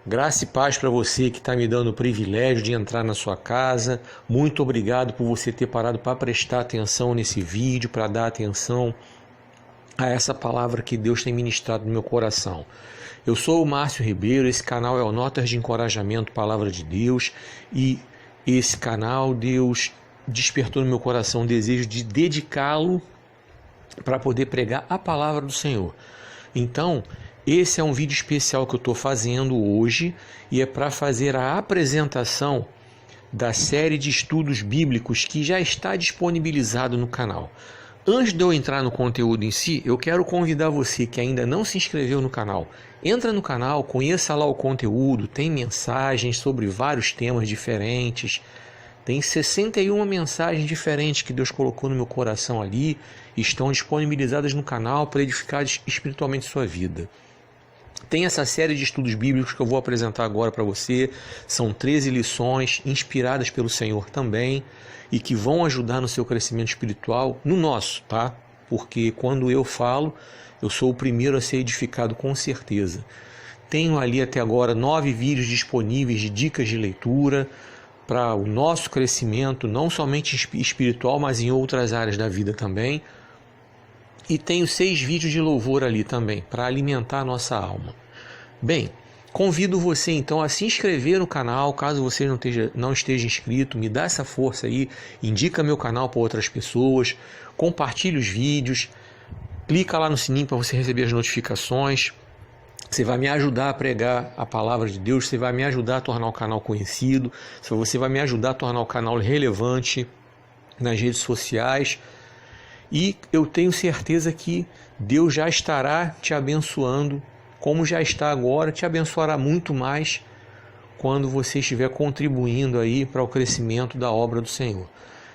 Graça e paz para você que está me dando o privilégio de entrar na sua casa. Muito obrigado por você ter parado para prestar atenção nesse vídeo, para dar atenção a essa palavra que Deus tem ministrado no meu coração. Eu sou o Márcio Ribeiro, esse canal é o Notas de Encorajamento, Palavra de Deus, e esse canal Deus despertou no meu coração o desejo de dedicá-lo para poder pregar a palavra do Senhor. Então, esse é um vídeo especial que eu estou fazendo hoje e é para fazer a apresentação da série de estudos bíblicos que já está disponibilizado no canal. Antes de eu entrar no conteúdo em si, eu quero convidar você que ainda não se inscreveu no canal. Entra no canal, conheça lá o conteúdo, tem mensagens sobre vários temas diferentes. Tem 61 mensagens diferentes que Deus colocou no meu coração ali, estão disponibilizadas no canal para edificar espiritualmente sua vida. Tem essa série de estudos bíblicos que eu vou apresentar agora para você. São 13 lições inspiradas pelo Senhor também e que vão ajudar no seu crescimento espiritual, no nosso, tá? Porque quando eu falo, eu sou o primeiro a ser edificado com certeza. Tenho ali até agora 9 vídeos disponíveis de dicas de leitura para o nosso crescimento, não somente espiritual, mas em outras áreas da vida também. E tenho 6 vídeos de louvor ali também, para alimentar a nossa alma. Bem, convido você então a se inscrever no canal, caso você não esteja inscrito, me dá essa força aí, indica meu canal para outras pessoas, compartilhe os vídeos, clica lá no sininho para você receber as notificações. Você vai me ajudar a pregar a palavra de Deus, você vai me ajudar a tornar o canal conhecido, você vai me ajudar a tornar o canal relevante nas redes sociais. E eu tenho certeza que Deus já estará te abençoando, como já está agora, te abençoará muito mais quando você estiver contribuindo aí para o crescimento da obra do Senhor.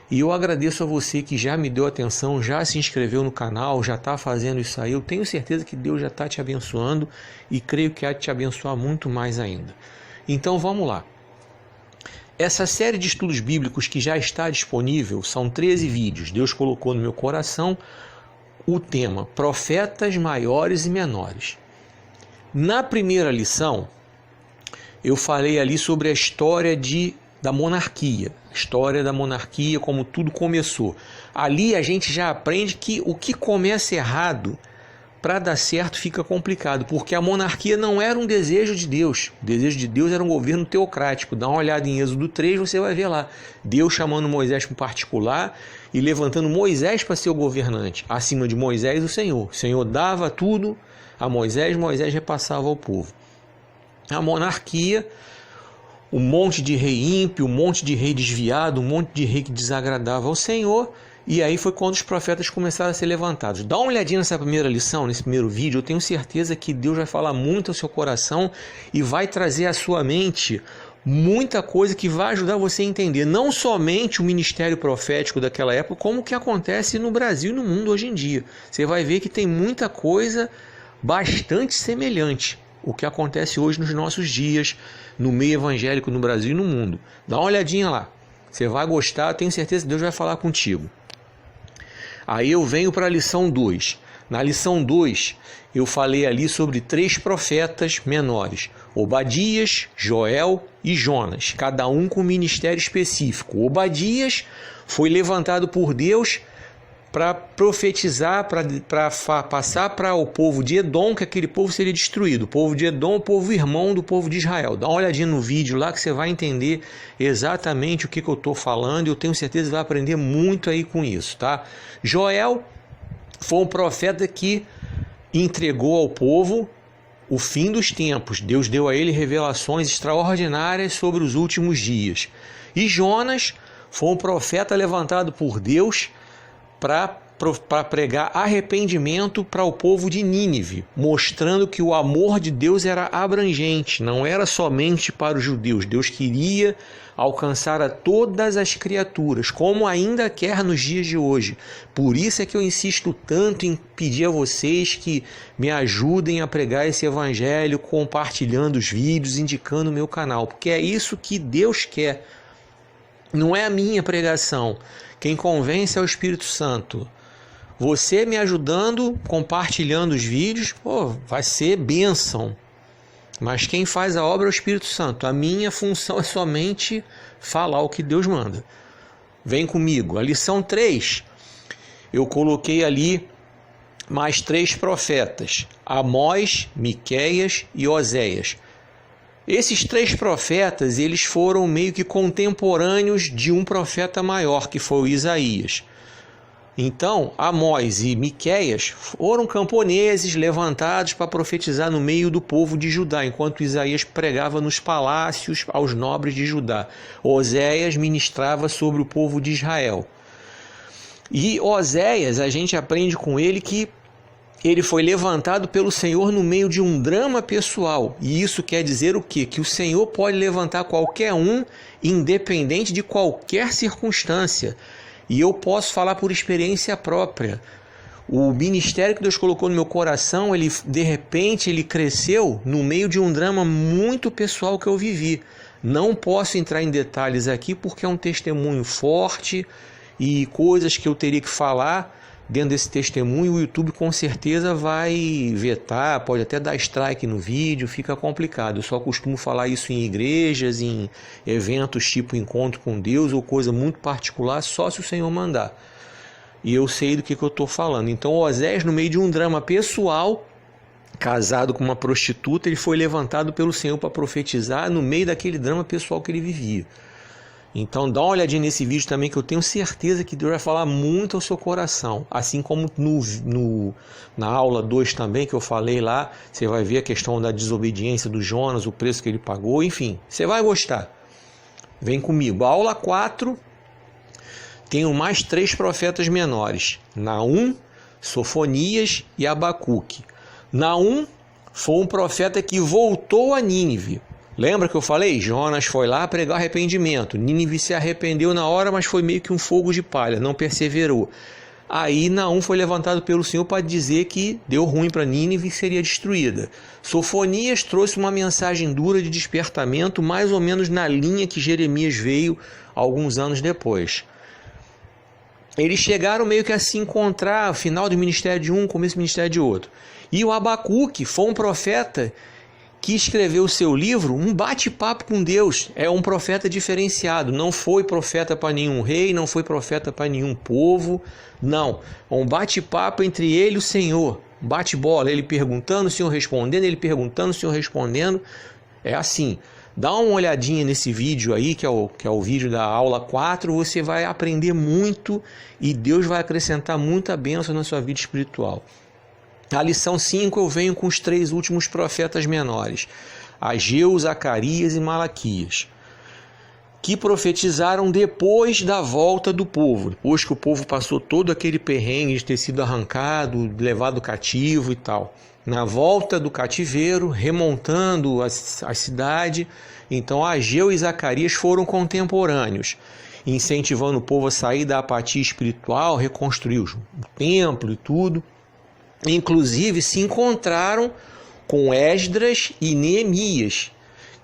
E eu agradeço a você que já me deu atenção, já se inscreveu no canal, já está fazendo isso aí. Eu tenho certeza que Deus já está te abençoando e creio que há de te abençoar muito mais ainda. Então vamos lá. Essa série de estudos bíblicos que já está disponível são 13 vídeos. Deus colocou no meu coração o tema Profetas Maiores e Menores. Na primeira lição, eu falei ali sobre a história da monarquia. A história da monarquia, como tudo começou. Ali a gente já aprende que o que começa errado, para dar certo fica complicado, porque a monarquia não era um desejo de Deus. O desejo de Deus era um governo teocrático. Dá uma olhada em Êxodo 3, você vai ver lá. Deus chamando Moisés para um particular e levantando Moisés para ser o governante. Acima de Moisés, o Senhor. O Senhor dava tudo a Moisés, Moisés repassava ao povo. A monarquia, um monte de rei ímpio, um monte de rei desviado, um monte de rei que desagradava ao Senhor. E aí foi quando os profetas começaram a ser levantados. Dá uma olhadinha nessa primeira lição, nesse primeiro vídeo. Eu tenho certeza que Deus vai falar muito ao seu coração e vai trazer à sua mente muita coisa que vai ajudar você a entender não somente o ministério profético daquela época, como o que acontece no Brasil e no mundo hoje em dia. Você vai ver que tem muita coisa bastante semelhante o que acontece hoje nos nossos dias, no meio evangélico no Brasil e no mundo. Dá uma olhadinha lá. Você vai gostar, tenho certeza que Deus vai falar contigo. Aí eu venho para a lição 2. Na lição 2, eu falei ali sobre 3 profetas menores. Obadias, Joel e Jonas, cada um com um ministério específico. Obadias foi levantado por Deus para profetizar, para passar para o povo de Edom que aquele povo seria destruído. O povo de Edom, o povo irmão do povo de Israel. Dá uma olhadinha no vídeo lá que você vai entender exatamente o que eu estou falando e eu tenho certeza que vai aprender muito aí com isso, tá? Joel foi um profeta que entregou ao povo o fim dos tempos. Deus deu a ele revelações extraordinárias sobre os últimos dias. E Jonas foi um profeta levantado por Deus para pregar arrependimento para o povo de Nínive, mostrando que o amor de Deus era abrangente, não era somente para os judeus. Deus queria alcançar a todas as criaturas, como ainda quer nos dias de hoje. Por isso é que eu insisto tanto em pedir a vocês que me ajudem a pregar esse evangelho, compartilhando os vídeos, indicando o meu canal, porque é isso que Deus quer. Não é a minha pregação. Quem convence é o Espírito Santo. Você me ajudando, compartilhando os vídeos, vai ser bênção. mas quem faz a obra é o Espírito Santo. A minha função é somente falar o que Deus manda. Vem comigo. A lição 3, eu coloquei ali mais 3 profetas: Amós, Miqueias e Oséias. Esses 3 profetas, eles foram meio que contemporâneos de um profeta maior, que foi o Isaías. Então, Amós e Miqueias foram camponeses levantados para profetizar no meio do povo de Judá, enquanto Isaías pregava nos palácios aos nobres de Judá. Oséias ministrava sobre o povo de Israel. E Oséias, a gente aprende com ele que ele foi levantado pelo Senhor no meio de um drama pessoal. E isso quer dizer o quê? Que o Senhor pode levantar qualquer um, independente de qualquer circunstância. E eu posso falar por experiência própria. O ministério que Deus colocou no meu coração, de repente ele cresceu no meio de um drama muito pessoal que eu vivi. Não posso entrar em detalhes aqui porque é um testemunho forte e coisas que eu teria que falar dentro desse testemunho. O YouTube com certeza vai vetar, pode até dar strike no vídeo, fica complicado. Eu só costumo falar isso em igrejas, em eventos tipo encontro com Deus ou coisa muito particular, só se o Senhor mandar. E eu sei do que eu estou falando. Então Oséias, no meio de um drama pessoal, casado com uma prostituta, ele foi levantado pelo Senhor para profetizar no meio daquele drama pessoal que ele vivia. Então dá uma olhadinha nesse vídeo também, que eu tenho certeza que Deus vai falar muito ao seu coração. Assim como na aula 2 também, que eu falei lá, você vai ver a questão da desobediência do Jonas, o preço que ele pagou, enfim, você vai gostar. Vem comigo. A aula 4, tenho mais 3 profetas menores: Naum, Sofonias e Abacuque. Naum foi um profeta que voltou a Nínive. Lembra que eu falei? Jonas foi lá pregar arrependimento. Nínive se arrependeu na hora, mas foi meio que um fogo de palha, não perseverou. Aí Naum foi levantado pelo Senhor para dizer que deu ruim para Nínive e seria destruída. Sofonias trouxe uma mensagem dura de despertamento, mais ou menos na linha que Jeremias veio alguns anos depois. Eles chegaram meio que a se encontrar, final do ministério de um, começo do ministério de outro. E o Abacuque foi um profeta que escreveu o seu livro, um bate-papo com Deus. É um profeta diferenciado, não foi profeta para nenhum rei, não foi profeta para nenhum povo, não. É um bate-papo entre ele e o Senhor, bate-bola, ele perguntando, o Senhor respondendo, ele perguntando, o Senhor respondendo. É assim. Dá uma olhadinha nesse vídeo aí, que é o vídeo da aula 4, você vai aprender muito e Deus vai acrescentar muita bênção na sua vida espiritual. A lição 5 eu venho com os 3 últimos profetas menores, Ageu, Zacarias e Malaquias, que profetizaram depois da volta do povo, depois que o povo passou todo aquele perrengue de ter sido arrancado, levado cativo e tal. Na volta do cativeiro, remontando a cidade, então Ageu e Zacarias foram contemporâneos, incentivando o povo a sair da apatia espiritual, reconstruir o templo e tudo. Inclusive se encontraram com Esdras e Neemias,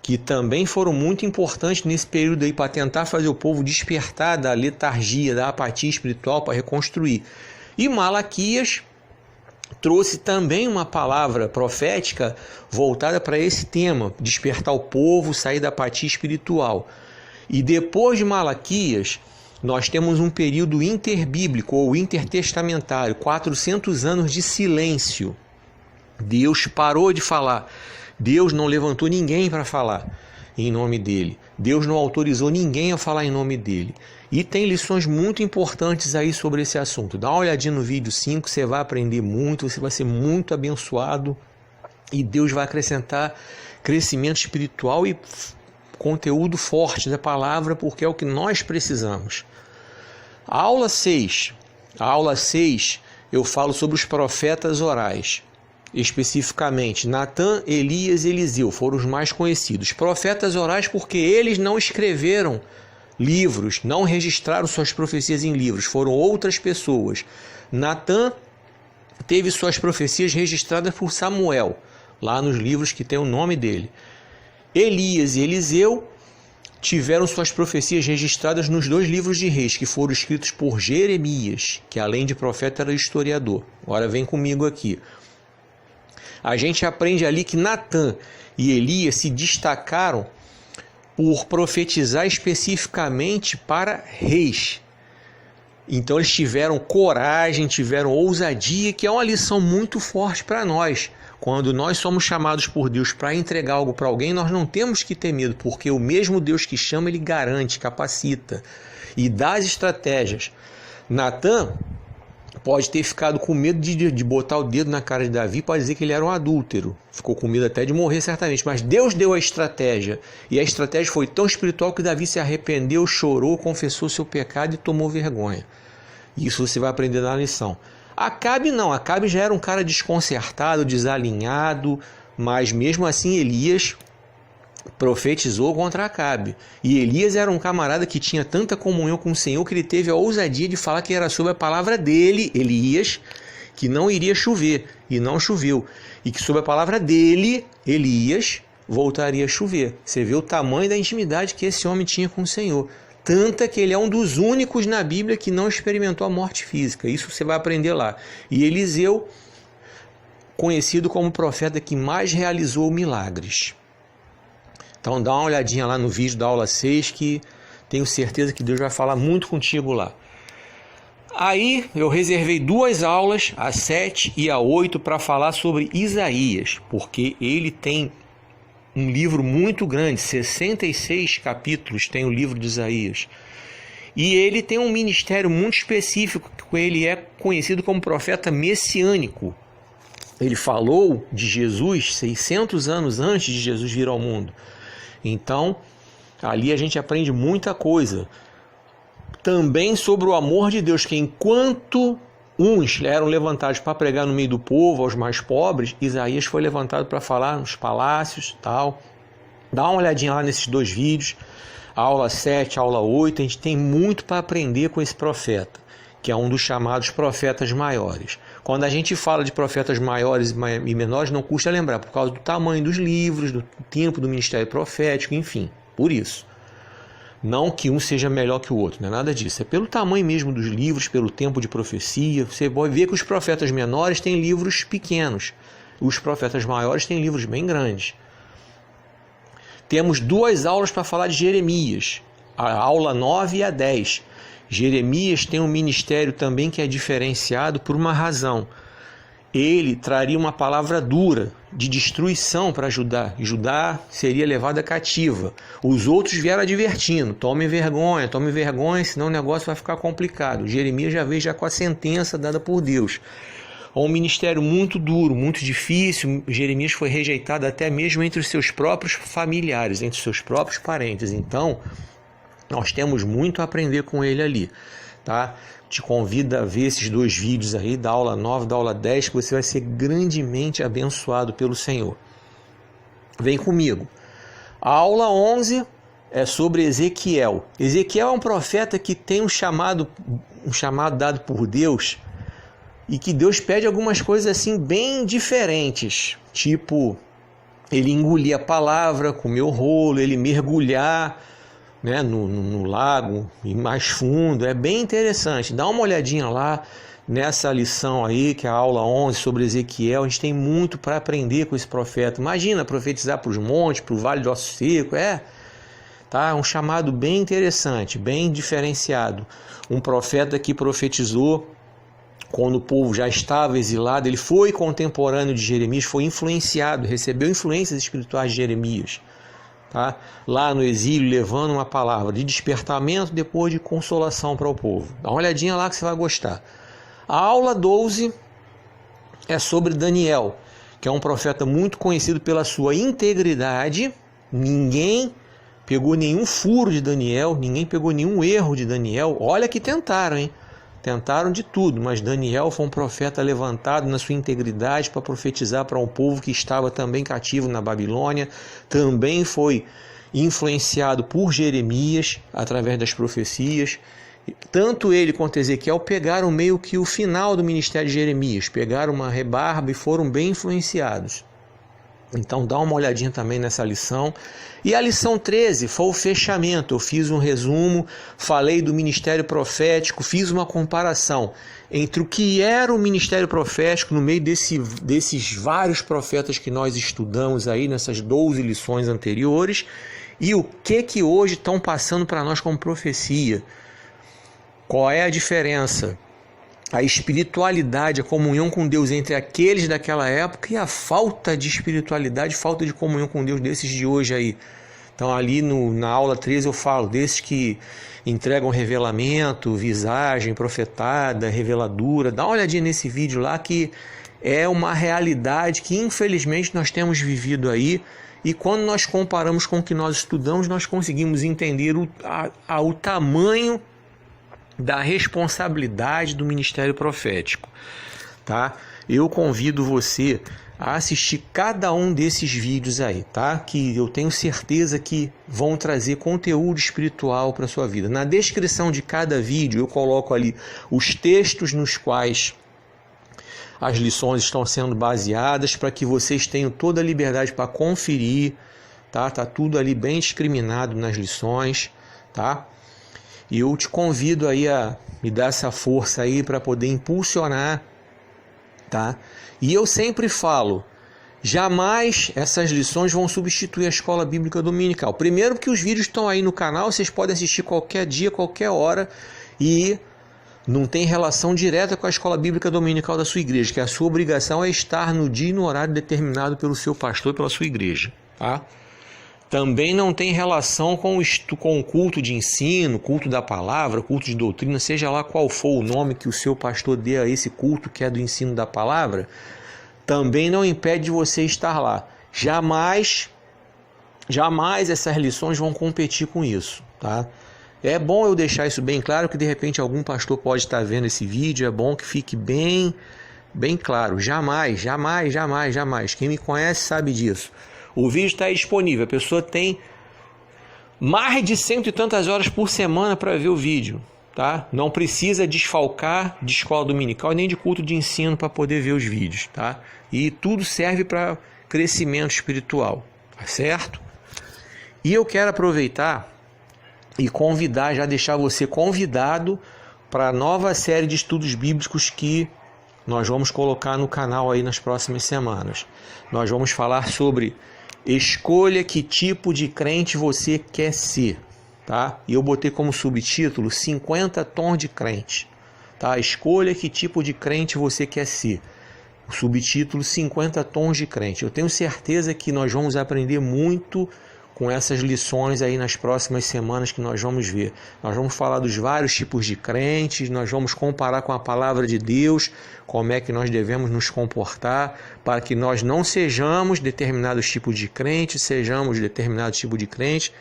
que também foram muito importantes nesse período aí para tentar fazer o povo despertar da letargia, da apatia espiritual para reconstruir. E Malaquias trouxe também uma palavra profética voltada para esse tema, despertar o povo, sair da apatia espiritual. E depois de Malaquias, nós temos um período interbíblico ou intertestamentário, 400 anos de silêncio. Deus parou de falar. Deus não levantou ninguém para falar em nome dele. Deus não autorizou ninguém a falar em nome dele. E tem lições muito importantes aí sobre esse assunto. Dá uma olhadinha no vídeo 5, você vai aprender muito, você vai ser muito abençoado e Deus vai acrescentar crescimento espiritual e conteúdo forte da palavra, porque é o que nós precisamos. A aula 6, eu falo sobre os profetas orais, especificamente Natã, Elias e Eliseu, foram os mais conhecidos. Profetas orais porque eles não escreveram livros, não registraram suas profecias em livros, foram outras pessoas. Natã teve suas profecias registradas por Samuel, lá nos livros que tem o nome dele. Elias e Eliseu tiveram suas profecias registradas nos 2 livros de Reis, que foram escritos por Jeremias, que além de profeta era historiador. Agora vem comigo aqui. A gente aprende ali que Natã e Elias se destacaram por profetizar especificamente para reis. Então eles tiveram coragem, tiveram ousadia, que é uma lição muito forte para nós. Quando nós somos chamados por Deus para entregar algo para alguém, nós não temos que ter medo, porque o mesmo Deus que chama, ele garante, capacita e dá as estratégias. Natã pode ter ficado com medo de botar o dedo na cara de Davi para dizer que ele era um adúltero. Ficou com medo até de morrer certamente, mas Deus deu a estratégia. E a estratégia foi tão espiritual que Davi se arrependeu, chorou, confessou seu pecado e tomou vergonha. Isso você vai aprender na lição. Acabe não, Acabe já era um cara desconcertado, desalinhado, mas mesmo assim Elias profetizou contra Acabe. E Elias era um camarada que tinha tanta comunhão com o Senhor que ele teve a ousadia de falar que era sobre a palavra dele, Elias, que não iria chover, e não choveu. E que sobre a palavra dele, Elias, voltaria a chover. Você vê o tamanho da intimidade que esse homem tinha com o Senhor. Tanta que ele é um dos únicos na Bíblia que não experimentou a morte física. Isso você vai aprender lá. E Eliseu, conhecido como o profeta que mais realizou milagres. Então dá uma olhadinha lá no vídeo da aula 6, que tenho certeza que Deus vai falar muito contigo lá. Aí eu reservei 2 aulas, a 7 e a 8, para falar sobre Isaías, porque ele tem um livro muito grande, 66 capítulos tem o livro de Isaías. E ele tem um ministério muito específico, ele é conhecido como profeta messiânico. Ele falou de Jesus 600 anos antes de Jesus vir ao mundo. Então, ali a gente aprende muita coisa. Também sobre o amor de Deus, que enquanto uns eram levantados para pregar no meio do povo, aos mais pobres, Isaías foi levantado para falar nos palácios, tal. Dá uma olhadinha lá nesses 2 vídeos, a aula 7, a aula 8, a gente tem muito para aprender com esse profeta, que é um dos chamados profetas maiores. Quando a gente fala de profetas maiores e menores, não custa lembrar, por causa do tamanho dos livros, do tempo do ministério profético, enfim, por isso. Não que um seja melhor que o outro, não é nada disso. É pelo tamanho mesmo dos livros, pelo tempo de profecia. Você pode ver que os profetas menores têm livros pequenos. Os profetas maiores têm livros bem grandes. Temos 2 aulas para falar de Jeremias. A aula 9 e a 10. Jeremias tem um ministério também que é diferenciado por uma razão. Ele traria uma palavra dura, de destruição para Judá. Judá seria levada cativa. Os outros vieram advertindo: tome vergonha, senão o negócio vai ficar complicado. Jeremias já veio com a sentença dada por Deus. Um ministério muito duro, muito difícil. Jeremias foi rejeitado até mesmo entre os seus próprios familiares, entre os seus próprios parentes. Então, nós temos muito a aprender com ele ali, tá? Te convido a ver esses 2 vídeos aí, da aula 9 e da aula 10, que você vai ser grandemente abençoado pelo Senhor. Vem comigo. A aula 11 é sobre Ezequiel. Ezequiel é um profeta que tem um chamado dado por Deus, e que Deus pede algumas coisas assim bem diferentes, tipo ele engolir a palavra, comer o rolo, ele mergulhar, né, no lago e mais fundo. É bem interessante. Dá uma olhadinha lá nessa lição aí, que é a aula 11 sobre Ezequiel. A gente tem muito para aprender com esse profeta. Imagina profetizar para os montes, para o vale do Osso Seco. Tá? Um chamado bem interessante, bem diferenciado. Um profeta que profetizou quando o povo já estava exilado. Ele foi contemporâneo de Jeremias, foi influenciado, recebeu influências espirituais de Jeremias. Tá? Lá no exílio, levando uma palavra de despertamento, depois de consolação para o povo. Dá uma olhadinha lá que você vai gostar. A aula 12 é sobre Daniel, que é um profeta muito conhecido pela sua integridade. Ninguém pegou nenhum furo de Daniel, ninguém pegou nenhum erro de Daniel. Olha que tentaram, hein? Tentaram de tudo, mas Daniel foi um profeta levantado na sua integridade para profetizar para um povo que estava também cativo na Babilônia. Também foi influenciado por Jeremias através das profecias. Tanto ele quanto Ezequiel pegaram meio que o final do ministério de Jeremias, pegaram uma rebarba e foram bem influenciados. Então dá uma olhadinha também nessa lição. E a lição 13 foi o fechamento. Eu fiz um resumo, falei do ministério profético, fiz uma comparação entre o que era o ministério profético no meio desses vários profetas que nós estudamos aí nessas 12 lições anteriores e o que hoje estão passando para nós como profecia. Qual é a diferença? A espiritualidade, a comunhão com Deus entre aqueles daquela época e a falta de espiritualidade, falta de comunhão com Deus desses de hoje aí. Então ali na aula 13 eu falo desses que entregam revelamento, visagem, profetada, reveladura. Dá uma olhadinha nesse vídeo lá que é uma realidade que infelizmente nós temos vivido aí. E quando nós comparamos com o que nós estudamos, nós conseguimos entender o tamanho da responsabilidade do ministério profético, tá? Eu convido você a assistir cada um desses vídeos aí, tá? Que eu tenho certeza que vão trazer conteúdo espiritual para a sua vida. Na descrição de cada vídeo eu coloco ali os textos nos quais as lições estão sendo baseadas para que vocês tenham toda a liberdade para conferir, tá? Tá tudo ali bem discriminado nas lições, tá? E eu te convido aí a me dar essa força aí para poder impulsionar, tá? E eu sempre falo, jamais essas lições vão substituir a escola bíblica dominical. Primeiro porque os vídeos estão aí no canal, vocês podem assistir qualquer dia, qualquer hora e não tem relação direta com a escola bíblica dominical da sua igreja, que a sua obrigação é estar no dia e no horário determinado pelo seu pastor e pela sua igreja, tá? Também não tem relação com o culto de ensino, culto da palavra, culto de doutrina, seja lá qual for o nome que o seu pastor dê a esse culto que é do ensino da palavra, também não impede de você estar lá. Jamais essas lições vão competir com isso, tá? É bom eu deixar isso bem claro, que de repente algum pastor pode estar vendo esse vídeo, é bom que fique bem claro. Jamais. Quem me conhece sabe disso. O vídeo está aí disponível, a pessoa tem mais de 100 e tantas horas por semana para ver o vídeo, tá? Não precisa desfalcar de escola dominical nem de culto de ensino para poder ver os vídeos, tá? E tudo serve para crescimento espiritual, tá certo? E eu quero aproveitar e convidar, já deixar você convidado para a nova série de estudos bíblicos que nós vamos colocar no canal aí nas próximas semanas. Nós vamos falar sobre escolha que tipo de crente você quer ser, tá? E eu botei como subtítulo 50 tons de crente, tá? Escolha que tipo de crente você quer ser. O subtítulo 50 tons de crente. Eu tenho certeza que nós vamos aprender muito com essas lições aí nas próximas semanas que nós vamos ver. Nós vamos falar dos vários tipos de crentes, nós vamos comparar com a palavra de Deus, como é que nós devemos nos comportar para que nós não sejamos determinados tipos de crente, sejamos determinado tipo de crente.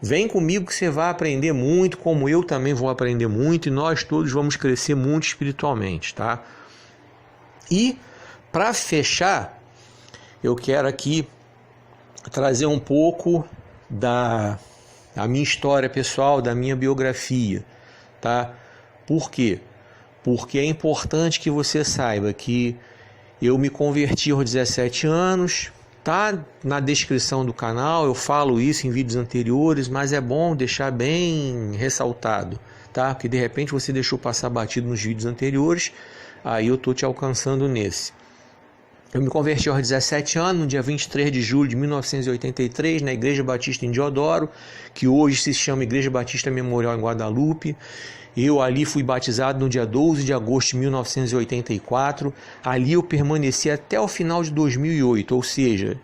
Vem comigo que você vai aprender muito, como eu também vou aprender muito, e nós todos vamos crescer muito espiritualmente, tá? E, para fechar, eu quero aqui trazer um pouco da minha história pessoal, da minha biografia, tá? Por quê? Porque é importante que você saiba que eu me converti aos 17 anos, tá na descrição do canal, eu falo isso em vídeos anteriores, mas é bom deixar bem ressaltado, tá? Porque de repente você deixou passar batido nos vídeos anteriores, aí eu tô te alcançando nesse. Eu me converti aos 17 anos, no dia 23 de julho de 1983, na Igreja Batista em Diodoro, que hoje se chama Igreja Batista Memorial em Guadalupe. Eu ali fui batizado no dia 12 de agosto de 1984. Ali eu permaneci até o final de 2008, ou seja,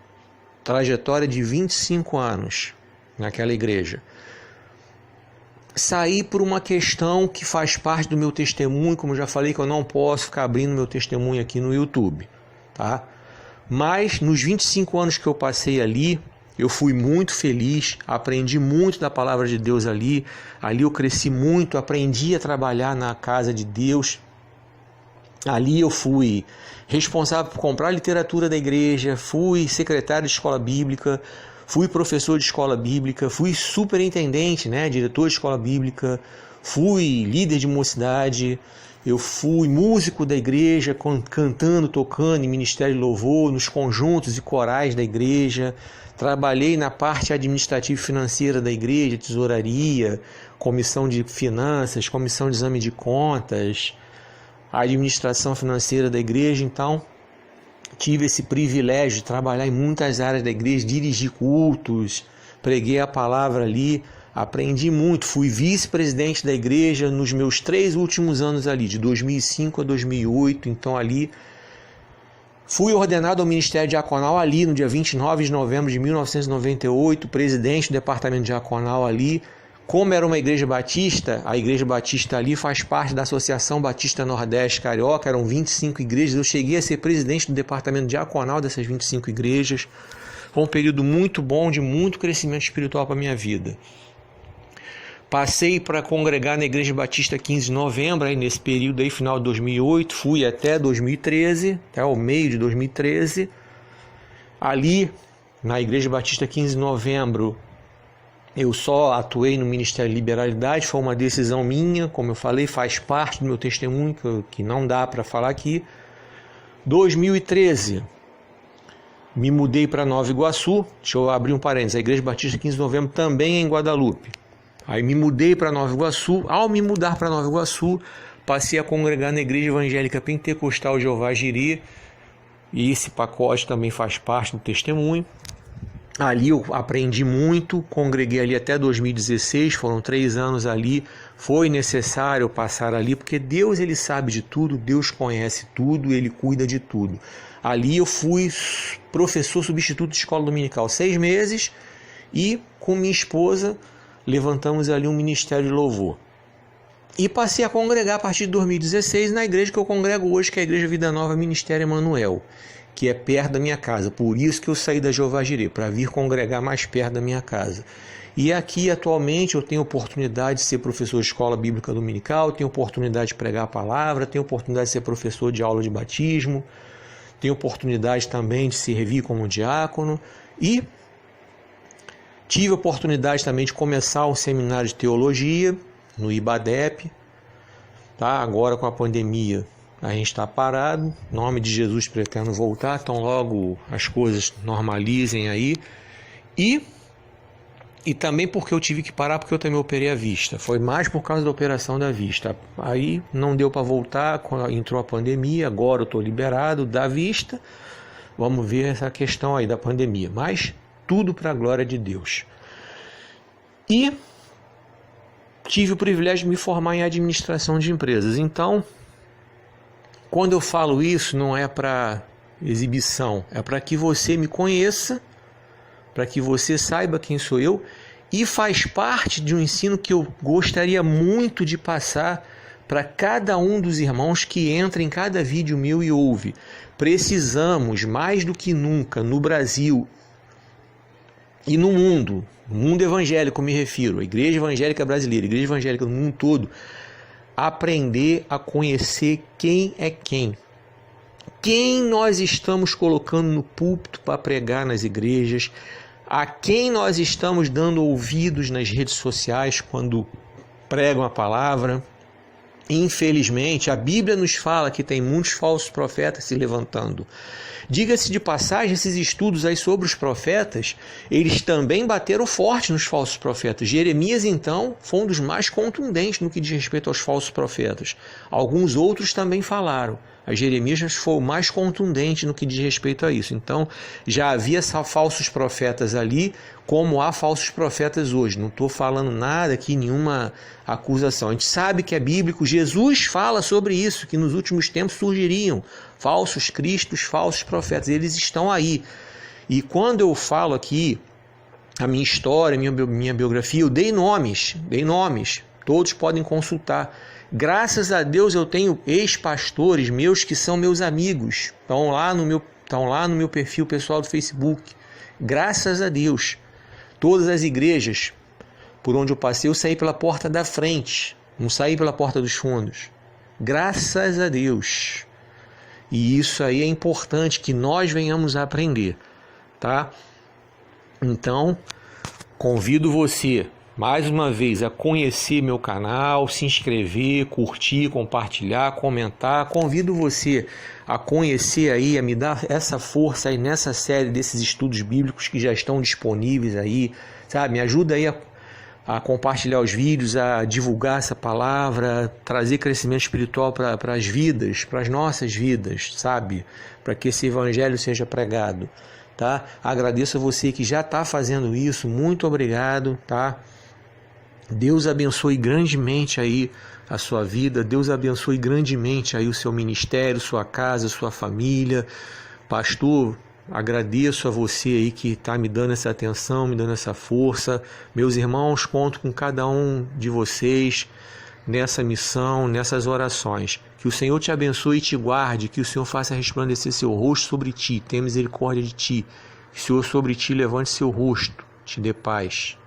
trajetória de 25 anos naquela igreja. Saí por uma questão que faz parte do meu testemunho, como eu já falei, que eu não posso ficar abrindo meu testemunho aqui no YouTube. Tá? Mas nos 25 anos que eu passei ali, eu fui muito feliz, aprendi muito da palavra de Deus ali eu cresci muito, aprendi a trabalhar na casa de Deus, ali eu fui responsável por comprar literatura da igreja, fui secretário de escola bíblica, fui professor de escola bíblica, fui superintendente, diretor de escola bíblica, fui líder de mocidade, eu fui músico da igreja, cantando, tocando em ministério de louvor, nos conjuntos e corais da igreja. Trabalhei na parte administrativa e financeira da igreja, tesouraria, comissão de finanças, comissão de exame de contas, administração financeira da igreja. Então, tive esse privilégio de trabalhar em muitas áreas da igreja, dirigir cultos, preguei a palavra ali, aprendi muito. Fui vice-presidente da igreja nos meus 3 últimos anos ali, de 2005 a 2008. Então ali fui ordenado ao Ministério Diaconal ali no dia 29 de novembro de 1998, presidente do departamento diaconal ali. Como era uma igreja batista, a igreja batista ali faz parte da Associação Batista Nordeste Carioca, eram 25 igrejas, eu cheguei a ser presidente do departamento diaconal dessas 25 igrejas. Foi um período muito bom, de muito crescimento espiritual para a minha vida. Passei para congregar na Igreja Batista 15 de novembro, aí nesse período aí, final de 2008, fui até 2013, até o meio de 2013. Ali, na Igreja Batista 15 de novembro, eu só atuei no Ministério de Liberalidade, foi uma decisão minha, como eu falei, faz parte do meu testemunho, que não dá para falar aqui. 2013, me mudei para Nova Iguaçu, deixa eu abrir um parênteses, a Igreja Batista 15 de novembro também é em Guadalupe. Aí me mudei para Nova Iguaçu. Ao me mudar para Nova Iguaçu, passei a congregar na Igreja Evangélica Pentecostal Jeová Jireh, e esse pacote também faz parte do testemunho. Ali eu aprendi muito, congreguei ali até 2016, foram 3 anos ali. Foi necessário passar ali, porque Deus, ele sabe de tudo, Deus conhece tudo, ele cuida de tudo. Ali eu fui professor substituto de escola dominical 6 meses, e com minha esposa levantamos ali um ministério de louvor. E passei a congregar a partir de 2016 na igreja que eu congrego hoje, que é a Igreja Vida Nova Ministério Emanuel, que é perto da minha casa. Por isso que eu saí da Jeová Jireh, para vir congregar mais perto da minha casa. E aqui atualmente eu tenho oportunidade de ser professor de escola bíblica dominical, tenho oportunidade de pregar a palavra, tenho oportunidade de ser professor de aula de batismo, tenho oportunidade também de servir como diácono e tive a oportunidade também de começar um seminário de teologia no IBADEP, tá? Agora com a pandemia a gente está parado, em nome de Jesus pretendo voltar, então logo as coisas normalizem aí. E também porque eu tive que parar, porque eu também operei a vista, foi mais por causa da operação da vista. Aí não deu para voltar, quando entrou a pandemia, agora eu estou liberado da vista, vamos ver essa questão aí da pandemia, mas tudo para a glória de Deus. E tive o privilégio de me formar em administração de empresas. Então, quando eu falo isso, não é para exibição, é para que você me conheça, para que você saiba quem sou eu, e faz parte de um ensino que eu gostaria muito de passar para cada um dos irmãos que entra em cada vídeo meu e ouve. Precisamos, mais do que nunca, no Brasil e no mundo evangélico me refiro, a Igreja Evangélica Brasileira, a Igreja Evangélica no mundo todo, aprender a conhecer quem é quem. Quem nós estamos colocando no púlpito para pregar nas igrejas, a quem nós estamos dando ouvidos nas redes sociais quando pregam a palavra. Infelizmente, a Bíblia nos fala que tem muitos falsos profetas se levantando. Diga-se de passagem, esses estudos aí sobre os profetas, eles também bateram forte nos falsos profetas. Jeremias, então, foi um dos mais contundentes no que diz respeito aos falsos profetas. Alguns outros também falaram. A Jeremias foi o mais contundente no que diz respeito a isso. Então, já havia falsos profetas ali, como há falsos profetas hoje. Não estou falando nada aqui, nenhuma acusação. A gente sabe que é bíblico. Jesus fala sobre isso, que nos últimos tempos surgiriam falsos cristos, falsos profetas. Eles estão aí. E quando eu falo aqui a minha história, minha biografia, eu dei nomes. Todos podem consultar. Graças a Deus eu tenho ex-pastores meus que são meus amigos. Estão lá no meu perfil pessoal do Facebook. Graças a Deus. Todas as igrejas por onde eu passei, eu saí pela porta da frente. Não saí pela porta dos fundos. Graças a Deus. E isso aí é importante que nós venhamos a aprender, tá? Então, convido você mais uma vez, a conhecer meu canal, se inscrever, curtir, compartilhar, comentar. Convido você a conhecer aí, a me dar essa força aí nessa série desses estudos bíblicos que já estão disponíveis aí, sabe? Me ajuda aí a compartilhar os vídeos, a divulgar essa palavra, trazer crescimento espiritual para as vidas, para as nossas vidas, sabe? Para que esse evangelho seja pregado, tá? Agradeço a você que já está fazendo isso, muito obrigado, tá? Deus abençoe grandemente aí a sua vida, Deus abençoe grandemente aí o seu ministério, sua casa, sua família. Pastor, agradeço a você aí que está me dando essa atenção, me dando essa força. Meus irmãos, conto com cada um de vocês nessa missão, nessas orações. Que o Senhor te abençoe e te guarde, que o Senhor faça resplandecer seu rosto sobre ti, tenha misericórdia de ti. Que o Senhor sobre ti levante seu rosto, te dê paz.